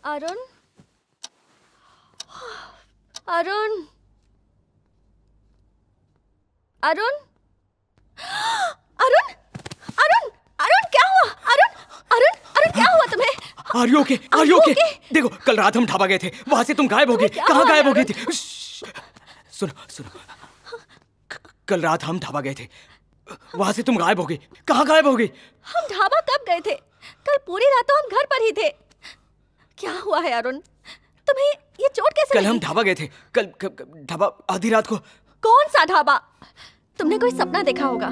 अरुण, अरुण, अरुण, अरुण, अरुण, अरुण क्या हुआ? अरुण, अरुण, अरुण क्या हुआ तुम्हें? Are you okay? Are you okay? देखो कल रात हम ढाबा गए थे, वहां से तुम गायब हो गई। कहाँ गायब हो गई थी? सुनो सुनो, कल रात हम ढाबा गए थे, वहां से तुम गायब हो गई। कहाँ गायब हो गई? हम ढाबा कब गए थे? कल पूरी रात तो हम घर पर ही थे। क्या हुआ है अरुण? तुम्हें ये चोट कैसे कल लगी? हम ढाबा गए थे, कल ढाबा आधी रात को। कौन सा ढाबा? तुमने कोई सपना देखा होगा।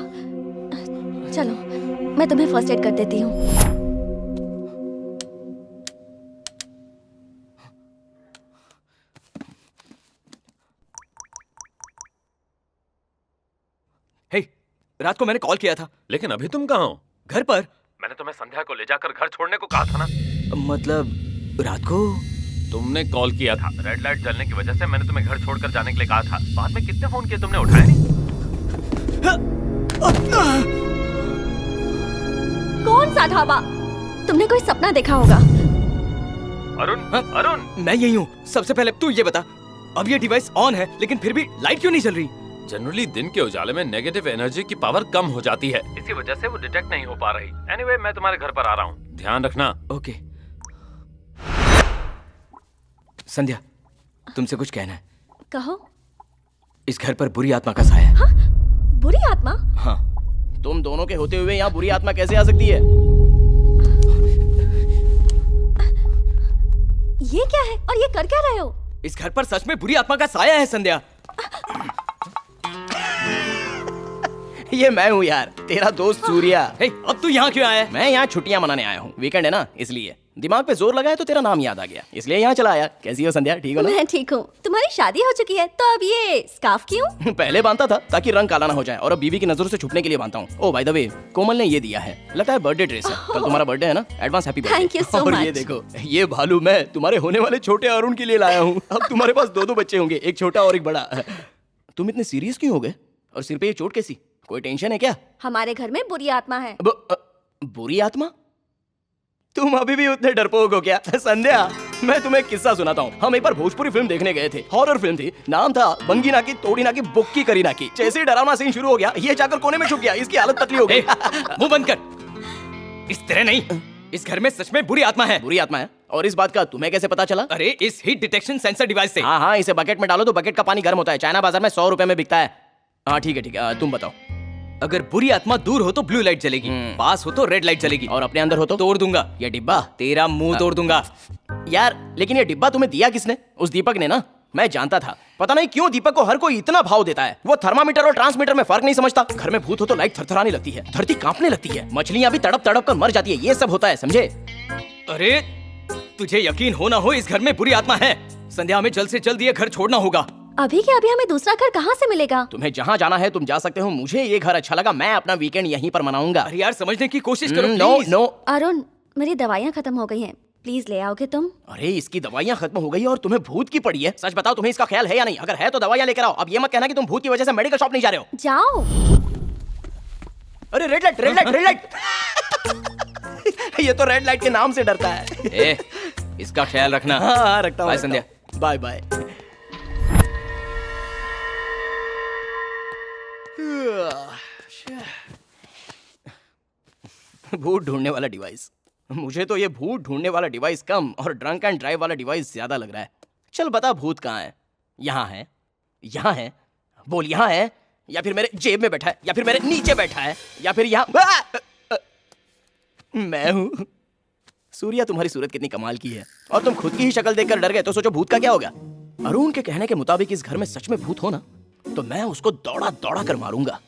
चलो मैं तुम्हें फर्स्ट एड कर देती हूँ। हे, रात को मैंने कॉल किया था। लेकिन अभी तुम कहाँ हो? घर पर। मैंने तुम्हें संध्या को ले जाकर घर छोड़ने को कहा था ना। मतलब रात को तुमने कॉल किया था, रेड लाइट जलने की वजह से मैंने तुम्हें घर छोड़कर जाने के लिए कहा था। बाद में कितने फोन किए तुमने उठाए नहीं। कौन सा ढाबा? तुमने कोई सपना देखा होगा। अरुण, अरुण, मैं यही हूँ। सबसे पहले तू ये बता, अब ये डिवाइस ऑन है लेकिन फिर भी लाइट क्यों नहीं जल रही? जनरली दिन के उजाले में नेगेटिव एनर्जी की पावर कम हो जाती है, इसी वजह से वो डिटेक्ट नहीं हो पा रही। एनीवे, मैं तुम्हारे घर पर आ रहा हूँ, ध्यान रखना। ओके। संध्या, तुमसे कुछ कहना है। कहो। इस घर पर बुरी आत्मा का साया है। हाँ? बुरी आत्मा? हाँ। तुम दोनों के होते हुए यहाँ बुरी आत्मा कैसे आ सकती है? ये क्या है और ये कर क्या रहे हो? इस घर पर सच में बुरी आत्मा का साया है संध्या। ये मैं हूँ यार, तेरा दोस्त सूर्या। हे, अब तू यहाँ क्यों आया है? मैं यहाँ छुट्टियां मनाने आया हूँ, वीकेंड है ना, इसलिए दिमाग पे जोर लगा है तो तेरा नाम याद आ गया, इसलिए यहाँ चला आया। कैसी हो संध्या, ठीक हो ना? मैं ठीक हूँ। तुम्हारी शादी हो चुकी है तो अब ये स्कार्फ क्यों? पहले बांधता था ताकि रंग काला ना हो जाए, और अब बीवी की नजरों से छुपने के लिए बांधता हूँ। ओ बाय द वे, कोमल ने ये दिया है, लगता है बर्थडे ड्रेस है। कल तुम्हारा बर्थडे है ना, advance happy birthday. Thank you so और ये much. देखो, ये भालू मैं तुम्हारे होने वाले छोटे अरुण के लिए लाया हूँ। अब तुम्हारे पास दो बच्चे होंगे, एक छोटा और एक बड़ा। तुम इतने सीरियस क्यों हो गए? और सिर पे ये चोट कैसी? कोई टेंशन है क्या? हमारे घर में बुरी आत्मा है। बुरी आत्मा? तुम अभी भी उतने डरपोक हो क्या? संध्या, मैं तुम्हें एक किस्सा सुनाता हूँ। हम एक बार भोजपुरी फिल्म देखने गए थे, हॉरर फिल्म थी, नाम था बंगी ना की तोड़ी ना की बुक्की करी ना की। जैसे ही डरावना सीन शुरू हो गया, ये जाकर कोने में छुप गया, इसकी हालत पतली हो गई। मुंह बंद कर। इस तरह नहीं, इस घर में सच में बुरी आत्मा है। बुरी आत्मा है? और इस बात का तुम्हें कैसे पता चला? अरे इस हीट डिटेक्शन सेंसर डिवाइस से। हाँ, इसे बकेट में डालो तो बकेट का पानी गर्म होता है। चाइना बाजार में 100 रुपए में बिकता है। हाँ ठीक है, तुम बताओ। अगर बुरी आत्मा दूर हो तो ब्लू लाइट जलेगी, पास हो तो रेड लाइट जलेगी, और अपने अंदर हो तो? तोड़ दूंगा। ये डिब्बा? तेरा मुंह तोड़ दूंगा। यार लेकिन ये डिब्बा तुम्हें दिया किसने? उस दीपक ने ना। मैं जानता था, पता नहीं क्यों दीपक को हर कोई इतना भाव देता है। वो थर्मामीटर और ट्रांसमीटर में फर्क नहीं समझता। घर में भूत हो तो लाइट थरथराने लगती है, धरती कांपने लगती है, मछलियां भी तड़प तड़प कर मर जाती है। ये सब होता है, समझे? अरे तुझे यकीन हो ना हो, इस घर में बुरी आत्मा है। संध्या, हमें जल्द से जल्द ये घर छोड़ना होगा। अभी के अभी हमें दूसरा घर कहाँ से मिलेगा? तुम्हें जहाँ जाना है तुम जा सकते हो, मुझे ये घर अच्छा लगा, मैं अपना वीकेंड यहीं पर मनाऊंगा। अरे यार समझने की कोशिश करो नो प्लीज। नो। अरुण, मेरी दवाइयाँ खत्म हो गई हैं, प्लीज ले आओगे तुम? अरे इसकी दवाइयाँ खत्म हो गई और तुम्हें भूत की पड़ी है? सच बताओ, तुम्हें इसका ख्याल है या नहीं? अगर है तो दवाइयाँ लेकर आओ। अब ये मत कहना कि तुम भूत की वजह से मेडिकल शॉप नहीं जा रहे हो। जाओ। अरे red light, red light, red light. ये तो रेड लाइट के नाम से डरता है। ए, इसका ख्याल रखना। हाँ रखता हूँ। बाय संध्या। Bye bye. भूत ढूंढने वाला डिवाइस। मुझे तो ये भूत ढूंढने वाला डिवाइस कम और ड्रंक एंड ड्राइव वाला डिवाइस ज्यादा लग रहा है। चल बता, भूत कहाँ है? यहाँ है, यहाँ है, बोल यहाँ है, या फिर मेरे जेब में बैठा है, या फिर मेरे नीचे बैठा है, या फिर यहाँ। मैं हूँ। सूर्या, तुम्हारी सूरत कितनी कमाल की है, और तुम खुद की ही शक्ल देखकर डर गए तो सोचो भूत का क्या होगा। अरुण के कहने के मुताबिक इस घर में सच में भूत हो ना, तो मैं उसको दौड़ा दौड़ा कर मारूंगा,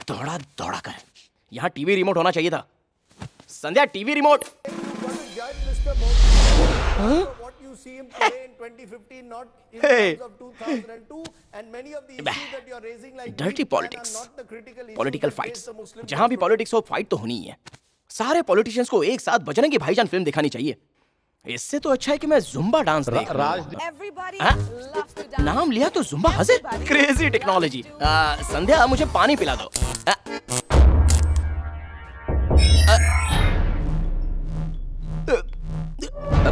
दौड़ा दौड़ा कर। यहाँ टीवी रिमोट होना चाहिए था। Sandhya, TV remote. Dirty politics, political fights. जहां भी पॉलिटिक्स हो, फाइट तो होनी ही है। सारे पॉलिटिशियंस को एक साथ बजरंगी भाईजान फिल्म दिखानी चाहिए। इससे तो अच्छा है कि मैं जुम्बा डांस देख नाम लिया तो जुम्बा हंसे। Crazy technology. संध्या, मुझे पानी पिला दो।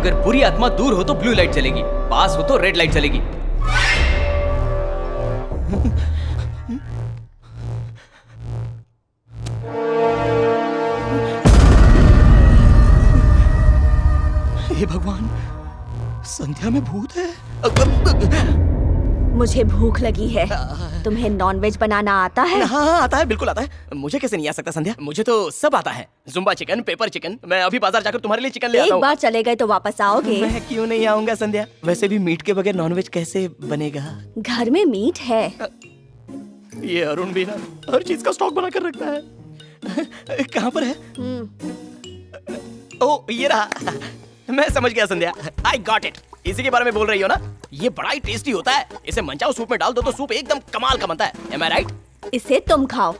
अगर बुरी आत्मा दूर हो तो ब्लू लाइट चलेगी, पास हो तो रेड लाइट चलेगी। हे भगवान, संध्या में भूत है। मुझे भूख लगी है। तुम्हें नॉनवेज बनाना आता है? हाँ आता है, बिल्कुल आता है। मुझे कैसे नहीं आ सकता संध्या, मुझे तो सब आता है। Zumba chicken, pepper chicken. मैं अभी बाजार जाकर तुम्हारे लिए चिकन ले आता एक हूँ। बार चले गए तो वापस आओगे? मैं क्यों नहीं आऊंगा संध्या, वैसे भी मीट के बगैर नॉनवेज कैसे बनेगा। घर में मीट है। ये अरुण भी ना हर चीज का स्टॉक बना कर रखता है। कहाँ पर है? ओ ये रहा। मैं समझ गया संध्या, आई गॉट इट। इसी के बारे में बोल रही हो ना? ये बड़ा ही टेस्टी होता है। इसे मंचाओ सूप में डाल दो तो सूप एकदम कमाल का बनता है। एम आई राइट? इसे तुम खाओ,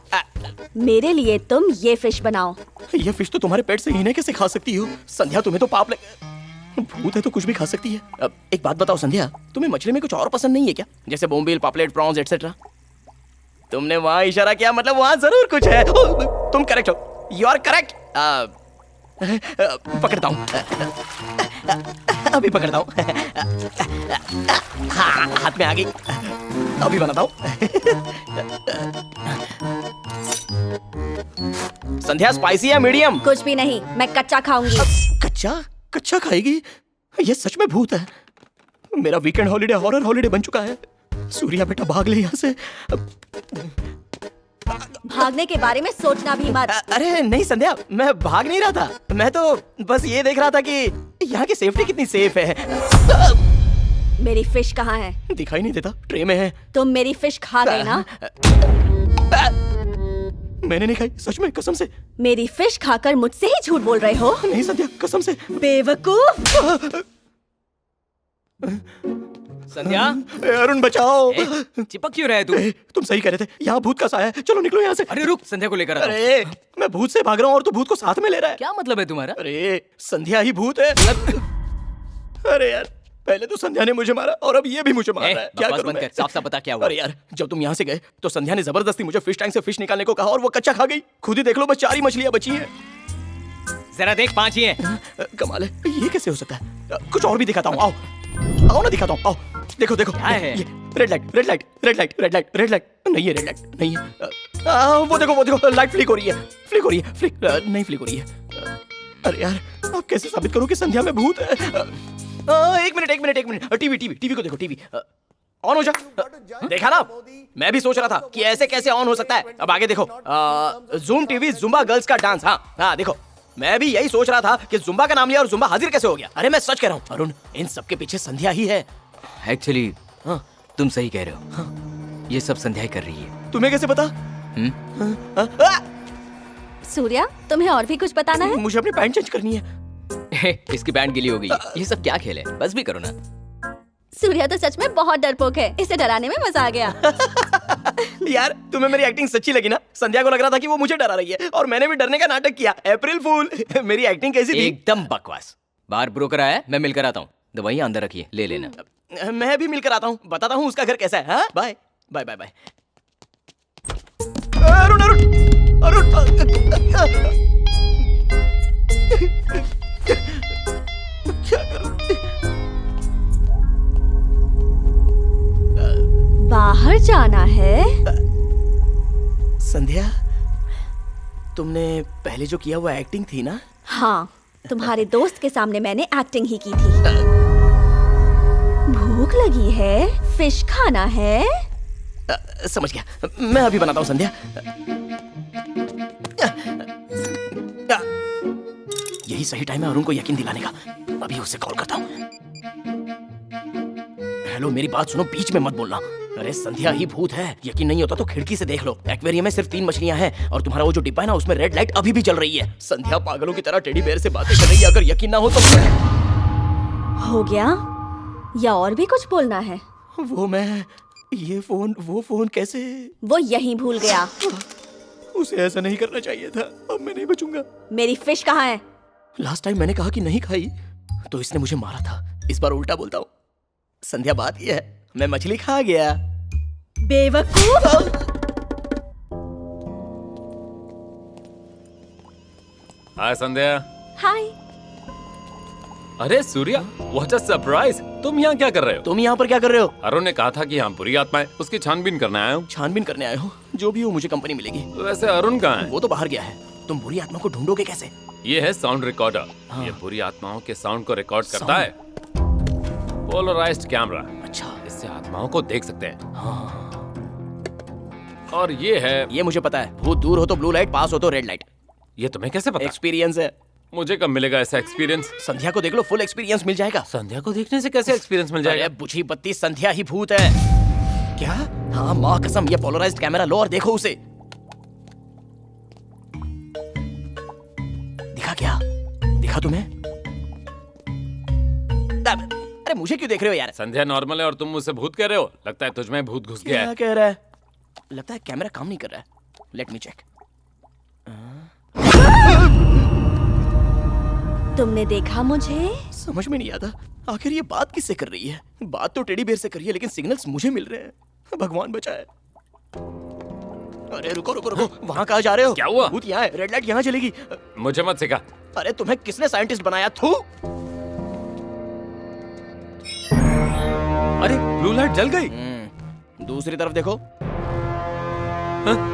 मेरे लिए तुम ये फिश बनाओ। ये फिश तो तुम्हारे पेट से इन्हें कैसे खा सकती हो संध्या? तुम्हें तो पाप लगे। भूत है तो कुछ भी खा सकती है। अब एक बात बताओ संध्या, तुम्हें मछली में कुछ और पसंद नहीं है क्या? जैसे बोम्बिल, पापलेट, प्रॉन्स एटसेट्रा। तुमने वहां इशारा किया, मतलब वहां जरूर कुछ है। तुम करेक्ट हो, यू आर करेक्ट। पकड़ता हूँ, अभी पकड़ता हूँ। हाँ, हाथ में आ गई, अभी बनाता हूँ। संध्या स्पाइसी या मीडियम? कुछ भी नहीं, मैं कच्चा खाऊंगी। कच्चा? कच्चा खाएगी? ये सच में भूत है। मेरा वीकेंड हॉलिडे हॉरर हॉलिडे बन चुका है। सूर्या बेटा भाग ले यहाँ से। भागने के बारे में सोचना भी मत। अरे नहीं संध्या, मैं भाग नहीं रहा था। मैं तो बस ये देख रहा था कि यहाँ की सेफ्टी कितनी सेफ है। मेरी फिश कहाँ है? दिखाई नहीं देता, ट्रे में है। तुम मेरी फिश खा गए ना? मैंने नहीं खाई, सच में, कसम से। मेरी फिश खाकर मुझसे ही झूठ बोल रहे हो? नहीं संध्या, कसम से। बेवकूफ। संध्या, अरुण बचाओ। चिपक क्यों रहे तू? तुम सही कह रहे थे, यहाँ भूत का साया है। चलो निकलो यहाँ से। अरे रुक, संध्या को लेकर आता हूं। अरे मैं भूत से भाग रहा हूँ और तू भूत को साथ में ले रहा है। क्या मतलब है तुम्हारा? अरे संध्या ही भूत है। अरे यार, पहले तो संध्या ने मुझे मारा और अब ये भी मुझे मार रहा है। क्या बकवास करूं बंद मैं? कर, साफ साफ बता क्या हुआ। अरे यार, जब तुम यहाँ से गए तो संध्या ने जबरदस्ती मुझे फिश टैंक से फिश निकालने को कहा और वो कच्चा खा गई। खुद ही देख लो, बस 4 ही मछलियाँ बची हैं। जरा देख, 5 ही हैं। कमाल है, ये कैसे हो सकता है? कुछ और भी दिखाता हूँ, आओ आओ ना, दिखाता हूँ, आओ। देखो देखो, क्या है? ये red light, red light, red light, red light, red light. नहीं है, रेड लाइट नहीं है। वो देखो लाइट फ्लिक हो रही है, फ्लिक हो रही है, फ्लिक नहीं फ्लिक हो रही है। अरे यार, आप कैसे साबित करो कि संध्या में भूत है? एक मिनट, टीवी को देखो, टीवी ऑन हो जा। देखा ना, मैं भी सोच रहा था कि ऐसे कैसे ऑन हो सकता है। अब आगे देखो, जूम टीवी, जुम्बा गर्ल्स का डांस। हाँ देखो, मैं भी यही सोच रहा था कि जुम्बा का नाम लिया और जुम्बा हाजिर कैसे हो गया। अरे मैं सच कह रहा हूँ अरुण, इन सब के पीछे संध्या ही है। एक्चुअली तुम सही कह रहे हो। ये सब संध्या ही कर रही है। तुम्हें कैसे पता? सूर्या, तुम्हें और भी कुछ बताना है? मुझे अपनी पैंट चेंज करनी है। इसकी बैंड गिली हो गई। ये सब क्या खेल है? बस भी करो ना। सूर्या तो सच में बहुत डरपोक है, इसे डराने में मजा आ गया। यार, तुम्हें मेरी एक्टिंग सच्ची लगी ना? संध्या को लग रहा था कि वो मुझे डरा रही है और मैंने भी डरने का नाटक किया। अप्रैल फूल। मेरी एक्टिंग कैसी थी? एकदम बकवास। बाहर ब्रोकर आया है, मैं मिलकर आता हूँ। दवाइयाँ अंदर रखिए, ले लेना। मैं भी मिलकर आता हूँ, बताता हूँ उसका घर कैसा है। हाँ, bye bye bye bye. Arun Arun Arun, क्या करूं? बाहर जाना है? संध्या, तुमने पहले जो किया वो एक्टिंग थी ना? हाँ, तुम्हारे दोस्त के सामने मैंने एक्टिंग ही की थी। भूख लगी है, फिश खाना है? समझ गया, मैं अभी बनाता हूँ संध्या। यही सही टाइम है अरुण को यकीन दिलाने का। अभी उससे कॉल करता हूँ। हेलो, मेरी बात सुनो, बीच में मत बोलना। अरे संध्या ही भूत है। यकीन नहीं होता तो खिड़की से देख लो। एक्वेरियम में सिर्फ 3 मछलियां हैं और तुम्हारा वो जो डिब्बा है ना, उसमें रेड लाइट अभी भी जल रही है। संध्या पागलों की तरह टेडी बेयर से बातें कर रही है। अगर यकीन ना हो तो हो गया या और भी कुछ बोलना है? वो फोन कैसे? वो यहीं भूल गया। उसे ऐसा नहीं करना चाहिए था। अब मैं नहीं बचूंगा। मेरी फिश कहाँ है? लास्ट टाइम मैंने कहा कि नहीं खाई तो इसने मुझे मारा था। इस बार उल्टा बोलता हूँ। संध्या, बात यह है, मैं मछली खा गया। बेवकूफ! हाय संध्या। हाय। अरे सूर्या, व्हाट अ सरप्राइज! तुम यहाँ क्या कर रहे हो? तुम यहाँ पर क्या कर रहे हो? अरुण ने कहा था कि यहाँ बुरी आत्मा है, उसकी छानबीन करने आया हूँ। छानबीन करने आए हो? जो भी हो मुझे कंपनी मिलेगी। वैसे अरुण कहाँ है? वो तो बाहर गया है। तुम बुरी आत्मा को ढूंढोगे कैसे? ये है साउंड रिकॉर्डर। हाँ। ये बुरी आत्माओं के साउंड को रिकॉर्ड करता है। Polarised camera. अच्छा। इससे आत्माओं को देख सकते हैं। हाँ। और ये है, ये मुझे पता है। भूत दूर हो तो ब्लू लाइट, पास हो तो रेड लाइट। ये तुम्हें कैसे पता? एक्सपीरियंस है। मुझे कब मिलेगा ऐसा एक्सपीरियंस? संध्या को देख लो, फुल एक्सपीरियंस मिल जाएगा। संध्या को देखने से कैसे एक्सपीरियंस मिल जाएगा? अरे बुझी बत्ती, संध्या ही भूत है। क्या? हाँ माँ कसम, ये पोलराइज्ड कैमरा लो और देखो उसे। दिखा क्या? दिखा तुम्हें? अरे मुझे क्यों देख रहे हो यार? संध्या नॉर्मल है और तुम मुझसे भूत कह रहे हो? लगता है तुझमें भूत घुस गया क्या है। कह रहा है? लगता है कैमरा काम नहीं कर रहा है। Let me check. तुमने देखा मुझे? समझ में नहीं आता आखिर ये बात किससे कर रही है। बात तो टेडी बेयर से कर रही है, लेकिन सिग्नल्स मुझे मिल रहे हैं। भगवान बचाए। अरे रुको रुको रुको, वहाँ कहाँ जा रहे हो? क्या हुआ? भूत यहाँ है, रेड लाइट यहाँ चलेगी। मुझे मत सिखा। अरे तुम्हें किसने साइंटिस्ट बनाया? थू। अरे ब्लू लाइट जल गई। दूसरी तरफ देखो,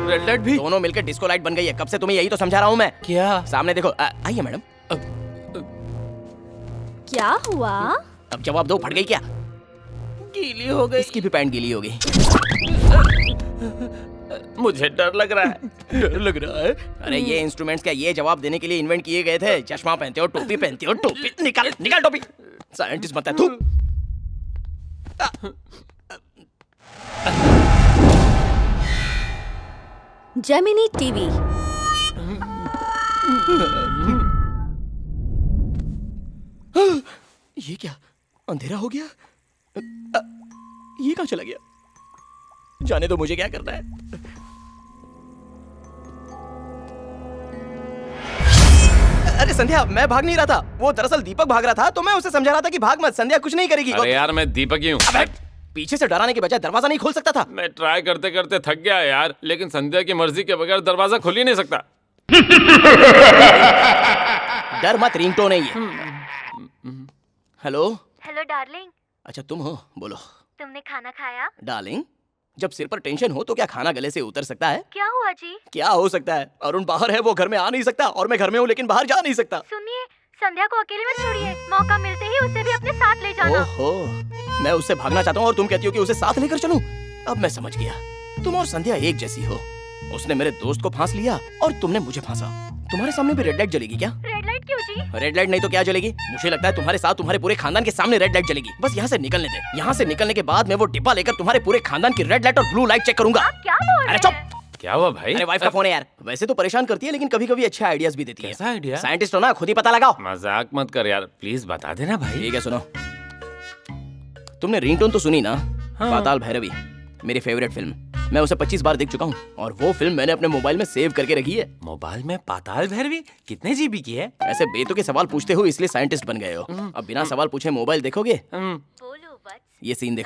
रेड लाइट भी। दोनों मिलकर डिस्को लाइट बन गई है। कब से तुम्हें यही तो समझा रहा हूँ मैं। क्या? सामने देखो। आइए मैडम। क्या हुआ? अब जवाब दो, फट गई क्या? गीली हो गई। इसकी भी पैंट गीली होगी। मुझे डर लग रहा है। डर लग रहा है? अरे ये इंस्ट्रूमेंट्स क्या ये जवाब देने के लिए इन्वेंट किए गए थे? चश्मा पहनते हो, टोपी पहनते हो, टोपी निकाल निकाल टोपी। साइंटिस्ट मत है तू। Gemini TV. ये क्या? अंधेरा हो गया? ये कहाँ चला गया? जाने दो, मुझे क्या करना है। अरे संध्या, मैं भाग नहीं रहा था। वो दरअसल दीपक भाग रहा था, तो मैं उसे समझा रहा था कि भाग मत, संध्या कुछ नहीं करेगी। अरे यार, मैं दीपक ही हूँ। अबे, पीछे से डराने के बजाय दरवाजा नहीं खोल सकता था? मैं ट्राई करते करते थक गया यार, लेकिन संध्या की मर्जी के बगैर दरवाजा खुल ही नहीं सकता। डर मत, रिंगटोन है ये। हेलो। हेलो डार्लिंग, अच्छा तुम हो, बोलो। तुमने खाना खाया? डार्लिंग, जब सिर पर टेंशन हो तो क्या खाना गले से उतर सकता है? क्या हुआ जी? क्या हो सकता है? अरुण बाहर है, वो घर में आ नहीं सकता, और मैं घर में हूँ लेकिन बाहर जा नहीं सकता। सुनिए, संध्या को अकेले मत छोड़िए। मौका मिलते ही उसे भी अपने साथ ले जाना। ओहो, मैं उससे भागना चाहता हूँ और तुम कहती हो कि उसे साथ लेकर चलूं। अब मैं समझ गया, तुम और संध्या एक जैसी हो। उसने मेरे दोस्त को फांस लिया और तुमने मुझे फांसा। तुम्हारे सामने भी रेड लाइट जलेगी क्या? रेड लाइट क्यों जी? रेड लाइट नहीं तो क्या जलेगी? मुझे लगता है तुम्हारे साथ तुम्हारे पूरे खानदान के सामने रेड लाइट जलेगी। बस यहाँ से निकलने दे। यहाँ से निकलने के बाद मैं वो डिब्बा लेकर तुम्हारे पूरे खानदान की रेड लाइट और ब्लू लाइट चेक करूंगा। आप क्या बोल रहे अरे चुप! हैं? क्या हुआ भाई? अरे वाइफ का फोन है यार। वैसे तो परेशान करती है, लेकिन कभी कभी अच्छे आइडियाज भी देती है। कैसा आइडिया? साइंटिस्ट हो ना, खुद ही पता लगाओ। मजाक मत कर यार, प्लीज बता देना भाई। ठीक है, सुनो। तुमने रिंगटोन तो सुनी ना? हाँ। पाताल भैरवी, मेरी फेवरेट फिल्म। मैं उसे 25 बार देख चुका हूँ, और वो फिल्म मैंने अपने मोबाइल में सेव करके रखी है। मोबाइल में पाताल भैरवी कितने जीबी की है? ऐसे बेतुके सवाल पूछते हो, इसलिए साइंटिस्ट बन गए हो। अब बिना सवाल पूछे मोबाइल देखोगे? बोलो बस। ये सीन